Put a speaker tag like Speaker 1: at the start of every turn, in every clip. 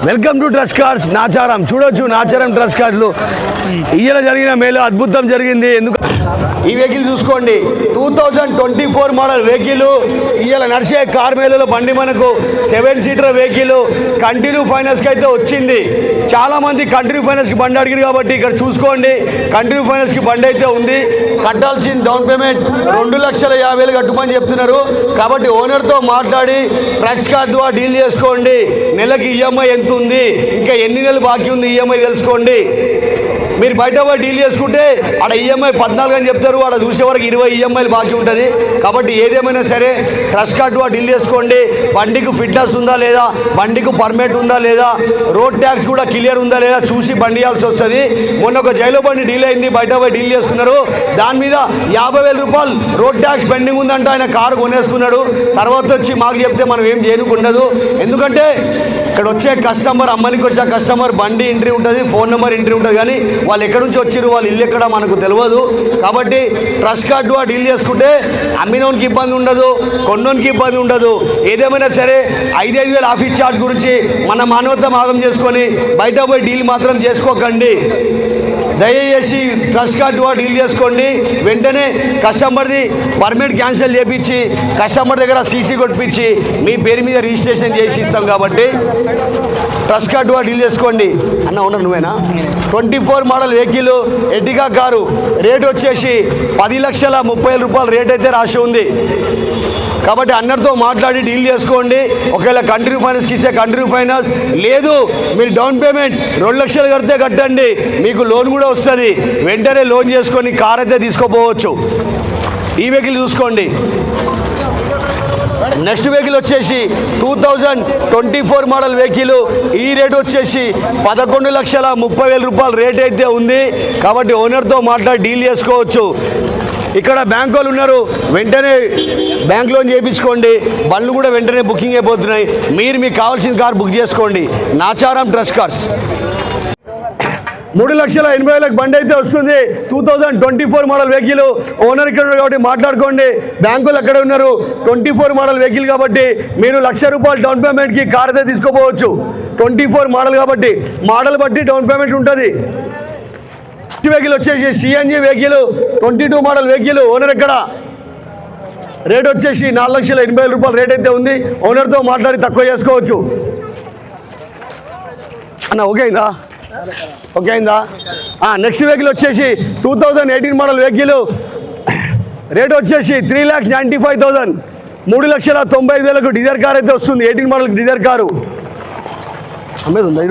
Speaker 1: Welcome to trust cars Nacharam. చూడొచ్చు Nacharam trust కార్స్లో ఇయ్యాల జరిగిన మేలు అద్భుతం జరిగింది. ఎందుకు ఈ వెహికల్ చూసుకోండి, 2024 మోడల్ వెహికల్. ఇయ్యాల నడిచే కార్ మేళలో బండి మనకు 7 సీటర్ వెహికల్ కంటిన్యూ ఫైనాన్స్కి అయితే వచ్చింది. చాలామంది కంటిన్యూ ఫైనాన్స్కి బండి అడిగారు కాబట్టి ఇక్కడ చూసుకోండి, కంటిన్యూ ఫైనాన్స్కి బండి అయితే ఉంది. కట్టాల్సిన డౌన్ పేమెంట్ 2,50,000 కట్టుమని చెప్తున్నారు. కాబట్టి ఓనర్తో మాట్లాడి ట్రస్ట్ కార్డ్ ద్వారా డీల్ చేసుకోండి. నెలకి ఈఎంఐ ఎంత ఉంది, ఇంకా ఎన్ని నెలలు బాకీ ఉంది ఈఎంఐ తెలుసుకోండి. మీరు బయట పోయి డీల్ చేసుకుంటే ఆడ ఈఎంఐ 14 అని చెప్తారు, ఆడ చూసే వరకు 20 ఈఎంఐలు బాకీ ఉంటుంది. కాబట్టి ఏదేమైనా సరే ట్రస్ట్ కార్డు డీల్ చేసుకోండి. బండికి ఫిట్నెస్ ఉందా లేదా, బండికి పర్మిట్ ఉందా లేదా, రోడ్ ట్యాక్స్ కూడా క్లియర్ ఉందా లేదా చూసి బండి ఇవ్వాల్సి వస్తుంది. మొన్న ఒక జైలు బండి డీల్ అయింది, బయట పోయి డీల్ చేసుకున్నారు. దాని మీద 50,000 రూపాయలు రోడ్ ట్యాక్స్ పెండింగ్ ఉందంటే ఆయన కారు కొనేసుకున్నాడు. తర్వాత వచ్చి మాకు చెప్తే మనం ఏం చేయనుకుండదు. ఎందుకంటే ఇక్కడ వచ్చే కస్టమర్, అమ్మనికి వచ్చే కస్టమర్ బండి ఎంట్రీ ఉంటుంది, ఫోన్ నెంబర్ ఎంట్రీ ఉంటుంది, కానీ వాళ్ళు ఎక్కడి నుంచి వచ్చారు, వాళ్ళ ఇల్లు ఎక్కడ మనకు తెలియదు. కాబట్టి ట్రస్ట్ కార్డు డీల్ చేసుకుంటే అమ్మినోనికి ఇబ్బంది ఉండదు, కొన్నోనికి ఇబ్బంది ఉండదు. ఏదేమైనా సరే 5,000 ఆఫీస్ ఛార్జ్ గురించి మన మానవత భాగం చేసుకొని బయట పోయి డీల్ మాత్రం చేసుకోకండి. దయచేసి ట్రస్ట్ కార్డు డీల్ చేసుకోండి. వెంటనే కస్టమర్ది పర్మిట్ క్యాన్సిల్ చేయించి కస్టమర్ దగ్గర సీసీ కొట్టించి మీ పేరు మీద రిజిస్ట్రేషన్ చేసి ఇస్తాం. కాబట్టి ట్రస్ట్ కార్డు డీల్ చేసుకోండి. అన్న ఉన్నారు నువ్వేనా? 24 model vehicle Ertiga car rate వచ్చేసి 10,30,000 రూపాయలు రేట్ అయితే రాసి ఉంది. కాబట్టి అందరితో మాట్లాడి డీల్ చేసుకోండి. ఒకవేళ కంట్రీ ఫైనాన్స్కి ఇస్తే కంట్రీ ఫైనాన్స్, లేదు మీరు డౌన్ పేమెంట్ 2 లక్షలు కడితే కట్టండి, మీకు లోన్ కూడా వస్తుంది. వెంటనే లోన్ చేసుకొని కార్ అయితే తీసుకోపోవచ్చు. ఈ వెహికల్ చూసుకోండి. నెక్స్ట్ వెహికల్ వచ్చేసి 2024 మోడల్ వెహికల్. ఈ రేట్ వచ్చేసి 11,30,000 రూపాయలు రేట్ అయితే ఉంది. కాబట్టి ఓనర్తో మాట్లాడి డీల్ చేసుకోవచ్చు. ఇక్కడ బ్యాంక్ వాళ్ళు ఉన్నారు, వెంటనే బ్యాంక్ లోన్ చేయించుకోండి. బండ్లు కూడా వెంటనే బుకింగ్ అయిపోతున్నాయి. మీరు మీకు కావాల్సిన కార్ బుక్ చేసుకోండి. Nacharam trust cars. 3,80,000 బండి అయితే వస్తుంది. 2024 మోడల్ వెహికల్. ఓనర్ ఇక్కడ ఉన్నారు కాబట్టి మాట్లాడుకోండి. బ్యాంకులు అక్కడ ఉన్నారు. 24 మోడల్ వెహికల్ కాబట్టి మీరు ₹1,00,000 డౌన్ పేమెంట్కి కార్ అయితే తీసుకోపోవచ్చు. 24 మోడల్ కాబట్టి మోడల్ బట్టి డౌన్ పేమెంట్ ఉంటుంది. వెహికల్ వచ్చేసి CNG vehicle, 22 model vehicle. Owner ఎక్కడ, రేట్ వచ్చేసి 4,80,000 రూపాయలు రేట్ అయితే ఉంది. ఓనర్తో మాట్లాడి తక్కువ చేసుకోవచ్చు. అన్న ఓకే అయిందా? ఓకే అయిందా? నెక్స్ట్ వెహికల్ వచ్చేసి 2018 మోడల్ వెహికల్. రేట్ వచ్చేసి 3,95,000, 3,95,000 డిజైర్ కార్ అయితే వస్తుంది. 18 మోడల్ డిజైర్ కారు అమ్మేది ఉందా?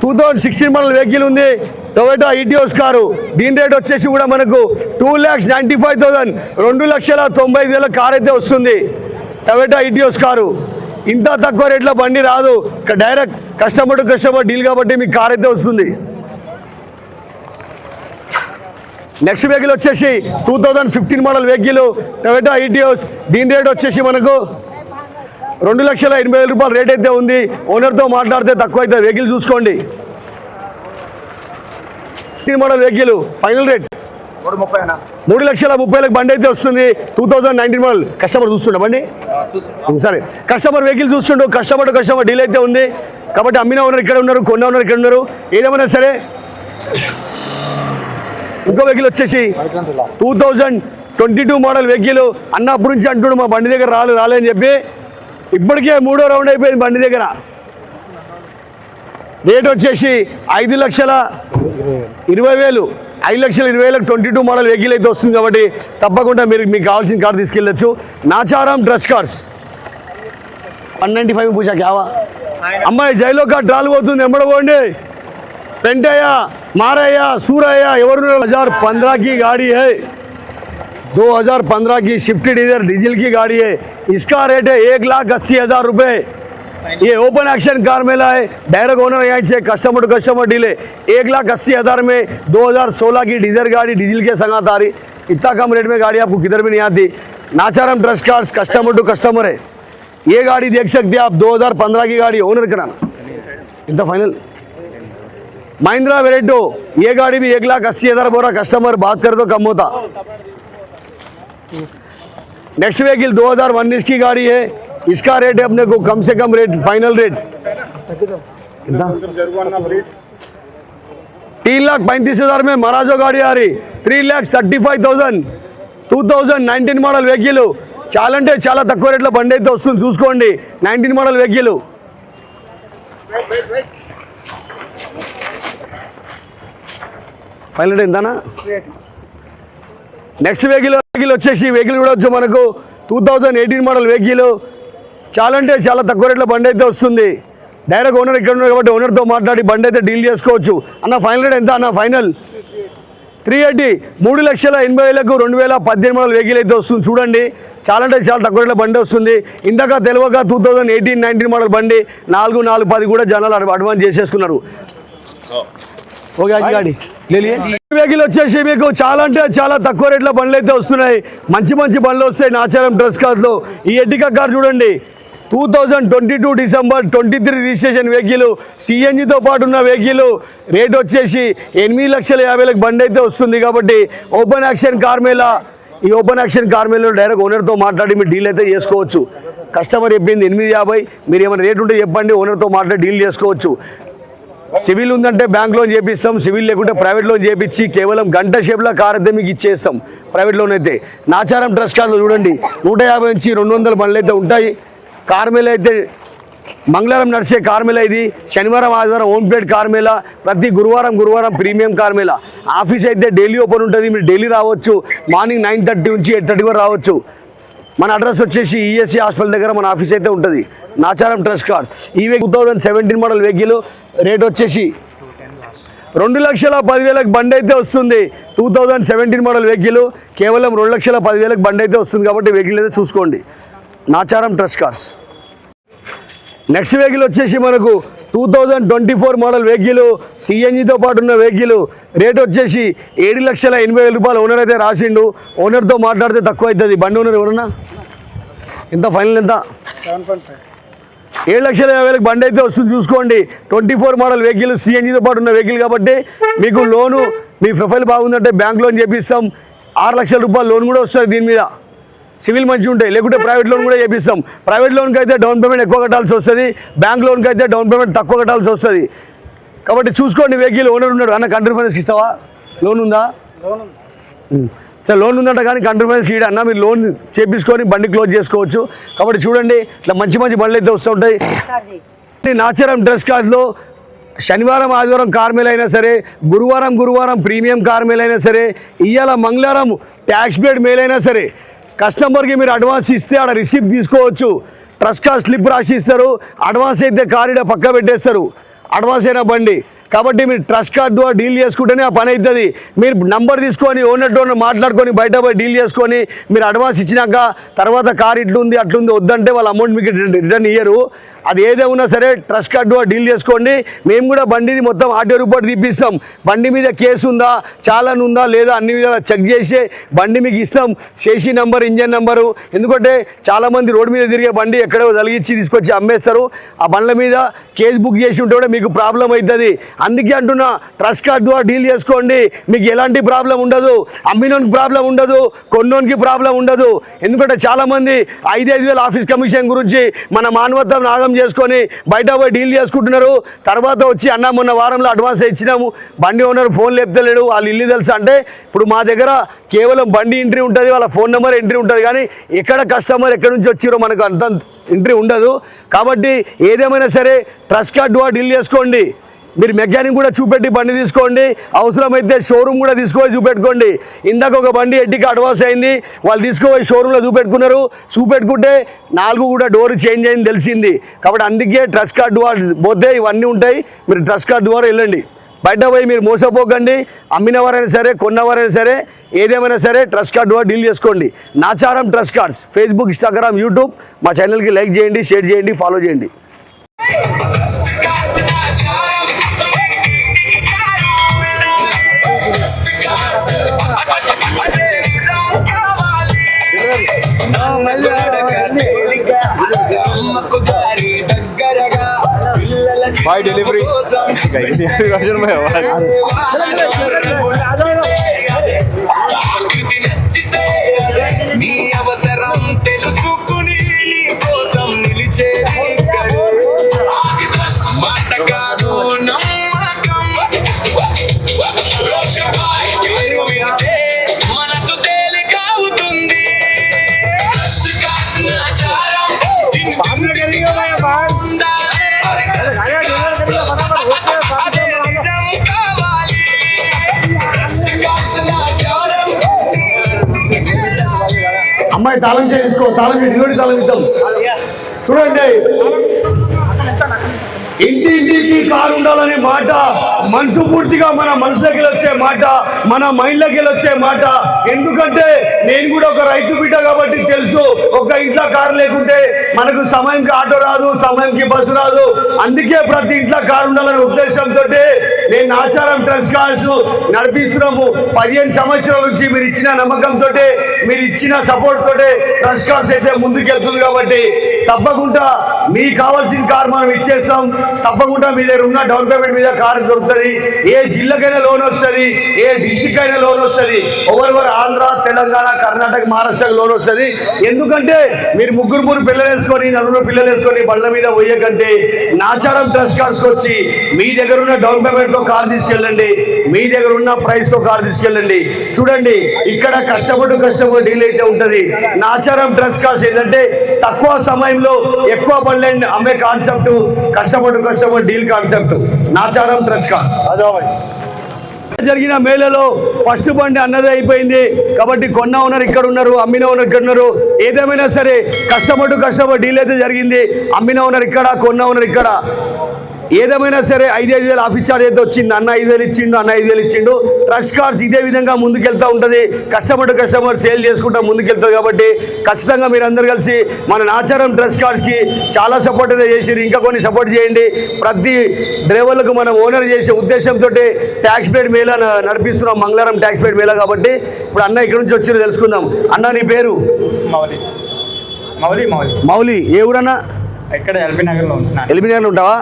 Speaker 1: 2016 మోడల్ వెహికల్ ఉంది, టొయోటా ఈటియోస్ కారు. దీని రేట్ వచ్చేసి కూడా మనకు 2,95,000, 2,90,000 కార్ అయితే వస్తుంది. Toyota Etios car. ఇంత తక్కువ రేట్లో బండి రాదు. Direct customer to customer deal కాబట్టి మీకు కార్ అయితే వస్తుంది. నెక్స్ట్ వెహికల్ వచ్చేసి 2015 మోడల్ వెహికల్, టొయోటా ఈటియోస్. దీని రేట్ వచ్చేసి మనకు 2,80,000 రూపాయలు రేట్ అయితే ఉంది. ఓనర్తో మాట్లాడితే తక్కువ అయితే. వెహికల్ చూసుకోండి. 15 మోడల్ వెహికల్ ఫైనల్ రేట్ 3,30,000 బండి అయితే వస్తుంది. 2019 మోడల్. కస్టమర్ చూస్తుండే బండి, సరే కస్టమర్ వెహికల్ చూస్తుండో, కస్టమర్ టు కస్టమర్ డీల్ అయితే ఉంది. కాబట్టి అమ్మిన ఓనర్ ఇక్కడ ఉన్నారు, కొన్న ఓనర్ ఇక్కడ ఉన్నారు. ఏదేమైనా సరే ఇంకో వెహికల్ వచ్చేసి 2022 మోడల్ వెహికల్. అన్న అప్పుడు నుంచి అంటుండు మా బండి దగ్గర రాలే అని చెప్పి. ఇప్పటికే 3వ రౌండ్ అయిపోయింది బండి దగ్గర. రేట్ వచ్చేసి 5,20,000, 5,20,000 22 మోడల్ వెహికల్ అయితే వస్తుంది. కాబట్టి తప్పకుండా మీకు కావాల్సిన కార్ తీసుకెళ్ళచ్చు. Nacharam trust cars. 195 పూజా క్యావా అమ్మాయి జైలో కార్ ట్రాల్ పోతుంది, ఎంబడబోండి. పెంటయ్య, మారయ్య, సూరయ్య ఎవరు? 2015 की गाड़ी है, 2015 की स्विफ्ट डिजायर डीजल की गाड़ी है. इसका रेट है 1,80,000 रुपये. ये ओपन एक्शन कार मेला है, डायरेक्ट ओनर यहाँ से कस्टमर टू कस्टमर डील है. 1,80,000 में 2016 की डीजल गाड़ी डीजल के संग आ रही. इतना कम रेट में गाड़ी आपको किधर भी नहीं आती. Nacharam trust cars, customer to customer है. ये गाड़ी देख सकते हैं आप, 2015 की गाड़ी. ओनर कराना इंత फाइनल महिंद्रा वेरेटो. ये गाड़ी भी 1,80,000 बोल रहा. कस्टमर बात कर तो कम होता. नेक्स्ट व्हीकल 2019 की गाड़ी है, इसका रेट है अपने को कम से कम रेट फाइनल रेट 3,35,000 में मराजो गाड़ी आ रही 3,35,000 2019 మోడల్ వెహికల్ చాలా అంటే చాలా తక్కువ రేట్లో బండి అయితే వస్తుంది చూసుకోండి 19 మోడల్ వెహికల్ ఫైనల్ ఎంతనా నెక్స్ట్ వెహికల్ వచ్చేసి వెహికల్ కూడా వచ్చు మనకు 2018 మోడల్ వెహికల్ చాలా అంటే చాలా తక్కువ రేట్లో బండి అయితే వస్తుంది డైరెక్ట్ ఓనర్ ఇక్కడ ఉన్నారు కాబట్టి ఓనర్తో మాట్లాడి బండి అయితే డీల్ చేసుకోవచ్చు అన్న ఫైనల్ రేట్ ఎంత అన్న ఫైనల్ 380 3,80,000కు 2018 మోడల్ వెహికల్ అయితే వస్తుంది చూడండి చాలా అంటే చాలా తక్కువ రేట్లో బండి వస్తుంది ఇందాక తెలియక 2018-19 మోడల్ బండి 4,10 కూడా జనాలు అడ్వాన్స్ చేసేసుకున్నారు ఓకే గాడి వెహికల్ వచ్చేసి మీకు చాలా అంటే చాలా తక్కువ రేట్లో బండ్లు అయితే వస్తున్నాయి మంచి మంచి బండ్లు వస్తాయి నాచారం డ్రెస్ కార్లో ఈ ఎర్టిగా కార్ చూడండి 2022 డిసెంబర్ 23 రిజిస్ట్రేషన్ వెహికల్ సిఎన్జితో పాటు ఉన్న వెహికల్ రేట్ వచ్చేసి 8,50,000లకు బండి అయితే వస్తుంది కాబట్టి ఓపెన్ యాక్షన్ కార్ మేళా ఈ ఓపెన్ యాక్షన్ కార్ మేళలో డైరెక్ట్ ఓనర్తో మాట్లాడి మీరు డీల్ అయితే చేసుకోవచ్చు కస్టమర్ చెప్పింది 8,50 మీరు ఏమైనా రేట్ ఉంటే చెప్పండి ఓనర్తో మాట్లాడి డీల్ చేసుకోవచ్చు సివిల్ ఉందంటే బ్యాంక్ లోన్ చేపిస్తాం సివిల్ లేకుంటే ప్రైవేట్ లోన్ చేపించి కేవలం గంట షేప్లో కార్ అయితే మీకు ఇచ్చేస్తాం ప్రైవేట్ లోన్ అయితే నాచారం డ్రెస్ కార్లో చూడండి 150 నుంచి 200 బండ్లు అయితే ఉంటాయి కార్ మేళ అయితే మంగళవారం నడిచే కార్ మేళ ఇది శనివారం ఆదివారం హోమ్పేట్ కార్ మేళ ప్రతి గురువారం ప్రీమియం కార్ మేళ ఆఫీస్ అయితే డైలీ ఓపెన్ ఉంటుంది మీరు డైలీ రావచ్చు మార్నింగ్ 9:30 నుంచి 8:30 వరకు రావచ్చు మన అడ్రస్ వచ్చేసి ఈఎస్సీ హాస్పిటల్ దగ్గర మన ఆఫీస్ అయితే ఉంటుంది నాచారం డ్రెస్ కార్డ్ ఈ 2017 మోడల్ వెహికల్ రేట్ వచ్చేసి 2,10,000లకు బండి అయితే వస్తుంది 2017 మోడల్ వెహికల్ కేవలం 2,10,000లకు బండి అయితే వస్తుంది కాబట్టి వెహికల్ అయితే చూసుకోండి Nacharam dress cars next vehicle వచ్చేసి మనకు 2024 మోడల్ వెహికల్ సిఎన్జితో పాటు ఉన్న వెహికల్ రేట్ వచ్చేసి 7,80,000 రూపాయలు ఓనర్ అయితే రాసిండు ఓనర్తో మాట్లాడితే తక్కువ అవుతుంది బండి ఓనర్ ఎవరన్నా ఎంత ఫైనల్ ఎంత 7,50,000లకు బండి అయితే వస్తుంది చూసుకోండి 24 మోడల్ వెహికల్ సిఎన్జితో పాటు ఉన్న వెహికల్ కాబట్టి మీకు లోను మీ ప్రొఫైల్ బాగుందంటే బ్యాంక్ లోన్ చేపిస్తాం 6,00,000 రూపాయలు లోన్ కూడా వస్తుంది దీని మీద సివిల్ మంచిగా ఉంటాయి లేకుంటే ప్రైవేట్ లోన్ కూడా చేపిస్తాం ప్రైవేట్ లోన్కి అయితే డౌన్ పేమెంట్ ఎక్కువ కట్టాల్సి వస్తుంది బ్యాంక్ లోన్కి అయితే డౌన్ పేమెంట్ తక్కువ కట్టాల్సి వస్తుంది కాబట్టి చూసుకోండి వెహికల్ ఓనర్ ఉన్నాడు అన్న కంట్రీ ఫైనాన్స్ ఇస్తావా లోన్ ఉందా సరే లోన్ ఉందంట కానీ కంట్రీ ఫైనాన్స్ ఇయ్యడు అన్న మీరు లోన్ చేపించుకొని బండి క్లోజ్ చేసుకోవచ్చు కాబట్టి చూడండి ఇట్లా మంచి మంచి బండ్లు అయితే వస్తూ ఉంటాయి నాచారం డ్రెస్ కార్డ్లో శనివారం ఆదివారం కార్ మేళ అయినా సరే గురువారం ప్రీమియం కార్ మేళ అయినా సరే ఇవాళ మంగళవారం ట్యాక్స్ పేడ్ మేళ అయినా సరే కస్టమర్కి మీరు అడ్వాన్స్ ఇస్తే ఆడ రిసిప్ట్ తీసుకోవచ్చు ట్రస్ట్ కార్ స్లిప్ రాసి ఇస్తారు అడ్వాన్స్ అయితే కార్ ఇడ పక్క పెట్టేస్తారు అడ్వాన్స్ అయిన బండి కాబట్టి మీరు ట్రస్ట్ కార్డు డీల్ చేసుకుంటేనే ఆ పని అవుతుంది మీరు నంబర్ తీసుకొని ఓనర్ మాట్లాడుకొని బయట పోయి డీల్ చేసుకొని మీరు అడ్వాన్స్ ఇచ్చినాక తర్వాత కార్ ఇట్లుంది అట్లుంది వద్దంటే వాళ్ళ అమౌంట్ మీకు రిటర్న్ ఇయ్యరు అది ఏదేమన్నా సరే ట్రస్ట్ కార్డు డీల్ చేసుకోండి మేము కూడా బండిది మొత్తం ఆర్టీఓ రిపోర్ట్ తీపిస్తాం బండి మీద కేసు ఉందా చాలాన్ ఉందా లేదా అన్ని విధాలా చెక్ చేసి బండి మీకు ఇస్తాం చేసి నెంబర్ ఇంజన్ నెంబరు ఎందుకంటే చాలామంది రోడ్డు మీద తిరిగే బండి ఎక్కడో తలిగించి తీసుకొచ్చి అమ్మేస్తారు ఆ బండ్ల మీద కేసు బుక్ చేసి ఉంటే కూడా మీకు ప్రాబ్లం అవుతుంది అందుకే అంటున్నా ట్రస్ట్ కార్డు డీల్ చేసుకోండి మీకు ఎలాంటి ప్రాబ్లం ఉండదు అమ్మినోనికి ప్రాబ్లం ఉండదు కొన్నోనికి ప్రాబ్లం ఉండదు ఎందుకంటే చాలామంది 5,000 ఆఫీస్ కమిషన్ గురించి మన మానవత్వం నాగం చేసుకొని బయట పోయి డీల్ చేసుకుంటున్నారు తర్వాత వచ్చి అన్న మొన్న వారంలో అడ్వాన్స్ ఇచ్చినాము బండి ఓనర్ ఫోన్ లేపుతలేడు వాళ్ళు ఇల్లు తెలుసా అంటే ఇప్పుడు మా దగ్గర కేవలం బండి ఎంట్రీ ఉంటుంది వాళ్ళ ఫోన్ నెంబర్ ఎంట్రీ ఉంటుంది కానీ ఎక్కడ కస్టమర్ ఎక్కడి నుంచి వచ్చిరో మనకు అంత ఎంట్రీ ఉండదు కాబట్టి ఏదేమైనా సరే ట్రస్ట్ కార్డు డీల్ చేసుకోండి మీరు మెకానిక్ కూడా చూపెట్టి బండి తీసుకోండి అవసరమైతే షోరూమ్ కూడా తీసుకొని చూపెట్టుకోండి ఇందాక ఒక బండి ఎడ్డికి అడ్వాన్స్ అయింది వాళ్ళు తీసుకుపోయి షోరూంలో చూపెట్టుకుంటే 4 కూడా డోర్ చేంజ్ అయింది తెలిసింది కాబట్టి అందుకే ట్రస్ట్ కార్డు పోతే ఇవన్నీ ఉంటాయి మీరు ట్రస్ట్ కార్డు ద్వారా వెళ్ళండి బయట పోయి మీరు మోసపోకండి అమ్మినవారైనా సరే కొన్నవారైనా సరే ఏదేమైనా సరే ట్రస్ట్ కార్డు ద్వారా డీల్ చేసుకోండి Nacharam trust cards Facebook Instagram YouTube మా ఛానల్కి లైక్ చేయండి షేర్ చేయండి ఫాలో చేయండి
Speaker 2: बाय डिलीवरी वर्जन में
Speaker 3: నీ అవసరం తెలుసుకుని నీ కోసం
Speaker 1: తాళం చేసుకో, తాళం డెలివరీ తాళం ఇద్దాం. చూడండి, ఇంటింటికి కారు ఉండాలనే మాట మనసు పూర్తిగా మన మనసులోకి వచ్చే మాట, మన మైండ్లోకి వచ్చే మాట. ఎందుకంటే నేను కూడా ఒక రైతు బిడ్డ కాబట్టి తెలుసు, ఒక ఇంట్లో కారు లేకుంటే మనకు సమయంకి ఆటో రాదు, సమయంకి బస్సు రాదు. అందుకే ప్రతి ఇంట్లో కారు ఉండాలనే ఉద్దేశంతో నేను ఆచారం ట్రస్ట్ కార్డ్స్ నడిపిస్తున్నాము. 15 సంవత్సరాల నుంచి మీరు ఇచ్చిన నమ్మకంతో, మీరు ఇచ్చిన సపోర్ట్ తోటే ట్రస్ట్ కార్డ్స్ అయితే ముందుకెళ్తుంది. కాబట్టి తప్పకుండా మీకు కావాల్సిన కారు మనం ఇచ్చేస్తాం. తప్పకుండా మీ దగ్గర ఉన్న డౌన్ పేమెంట్ మీద కారు దొరుకుతుంది. ఏ జిల్లాకైనా లోన్ వస్తుంది, ఏ డిస్టిక్ అయినా లోన్ వస్తుంది. ఓవర్ ఆంధ్ర, తెలంగాణ, కర్ణాటక, మహారాష్ట్రకు లోన్ వస్తుంది. ఎందుకంటే మీరు ముగ్గురు పిల్లలు వేసుకొని, 4 పిల్లలు వేసుకొని బండ్ల మీద పోయేకంటే నాచారం ట్రస్ట్ కార్డ్స్ వచ్చి మీ దగ్గర ఉన్న డౌన్ పేమెంట్ తో కారు తీసుకెళ్ళండి, మీ దగ్గర ఉన్న ప్రైస్ తో కారు తీసుకెళ్ళండి. చూడండి, ఇక్కడ కష్టపడి డీల్ అయితే ఉంటది. నాచారం ట్రస్ట్ కార్డ్స్ ఏంటంటే తక్కువ సమయంలో ఎక్కువ బండ్లు అమ్మే కాన్సెప్ట్, కష్టపడి deal concept Nacharam trust cards. జరిగిన మేళలో ఫస్ట్ బండి అన్నదే అయిపోయింది. కాబట్టి కొన్న ఓనర్ ఇక్కడ ఉన్నారు, అమ్మిన ఓనర్ ఇక్కడ ఉన్నారు. ఏదేమైనా సరే కష్టపడి డీల్ అయితే జరిగింది. అమ్మిన ఓనర్ ఇక్కడ, కొన్న ఓనర్ ఇక్కడ. ఏదేమైనా సరే 5,000 ఆఫీస్ చార్జ్ అయితే వచ్చింది. అన్న 5,000 ఇచ్చిండు, అన్న 5,000 ఇచ్చిండు. ట్రస్ట్ కార్డ్స్ ఇదే విధంగా ముందుకెళ్తూ ఉంటుంది. కస్టమర్ సేల్ చేసుకుంటూ ముందుకెళ్తుంది. కాబట్టి ఖచ్చితంగా మీరు అందరు కలిసి మన నాచారం ట్రస్ట్ కార్డ్స్కి చాలా సపోర్ట్ అయితే చేసిరు. ఇంకా కొన్ని సపోర్ట్ చేయండి. ప్రతి డ్రైవర్లకు మనం ఓనర్ చేసే ఉద్దేశంతో ట్యాక్స్ పేడ్ మేళా నడిపిస్తున్నాం, మంగళవారం ట్యాక్స్ పేడ్ మేళా. కాబట్టి ఇప్పుడు అన్న ఇక్కడ నుంచి వచ్చిరు తెలుసుకుందాం. అన్న నీ పేరు? మౌలి. ఏ ఊరన్నా?
Speaker 2: ఇక్కడ ఎల్బీ
Speaker 1: నగర్లో ఉంటావా?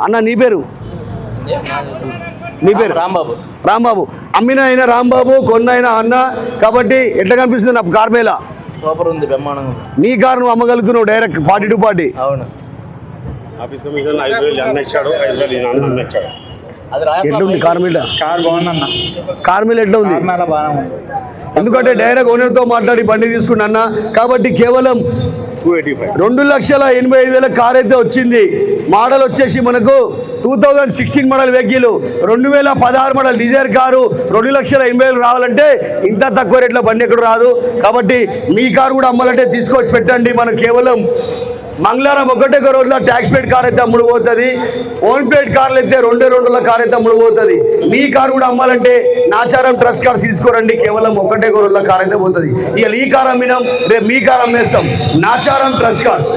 Speaker 1: అన్న నీ పేరు? నీ పేరు? రాంబాబు. అమ్మిన అయినా రాంబాబు, కొన్న అయినా అన్న. కాబట్టి ఎట్లా కనిపిస్తుంది నా కార్ మేళ?
Speaker 2: సూపర్ ఉంది, బ్రహ్మాండంగా.
Speaker 1: నీ కారు నువ్వు అమ్మగలుగుతున్నావు డైరెక్ట్ పార్టీ టు పార్టీ.
Speaker 2: అవును.
Speaker 3: ఆఫీస్ కమిషన్ 5,000 అన్న ఇచ్చాడు, 5,000 అన్న ఇచ్చాడు.
Speaker 1: ఎట్లుంది కార్ మేళ?
Speaker 2: కార్ బాగుందన్న.
Speaker 1: కార్ మేళ ఎట్లా ఉంది? ఎందుకంటే డైరెక్ట్ ఓనర్తో మాట్లాడి బండి తీసుకున్నా అన్న. కాబట్టి కేవలం 2,85,000 కార్ అయితే వచ్చింది. మోడల్ వచ్చేసి మనకు 2016 model vehicle, 2016 model Dzire car. 2,80,000 రావాలంటే ఇంత తక్కువ రేట్లో బండి ఎక్కడ రాదు. కాబట్టి మీ కారు కూడా అమ్మాలంటే తీసుకొచ్చి పెట్టండి. మనం కేవలం మంగళవారం ఒకటే రోజులో ట్యాక్స్ పేడ్ కార్ అయితే అమ్ముడు పోతుంది. ఓన్ పేడ్ కార్లు అయితే 2 రోజుల కార్ అయితే అమ్ముడు పోతుంది. మీ కారు కూడా అమ్మాలంటే నాచారం ట్రస్ట్ కార్డ్స్ తీసుకోరండి. కేవలం ఒకటే రోజుల కార్ అయితే పోతుంది. ఇక ఈ కార్ అమ్మినాం, రేపు మీ కార్ అమ్మేస్తాం. Nacharam trust cards.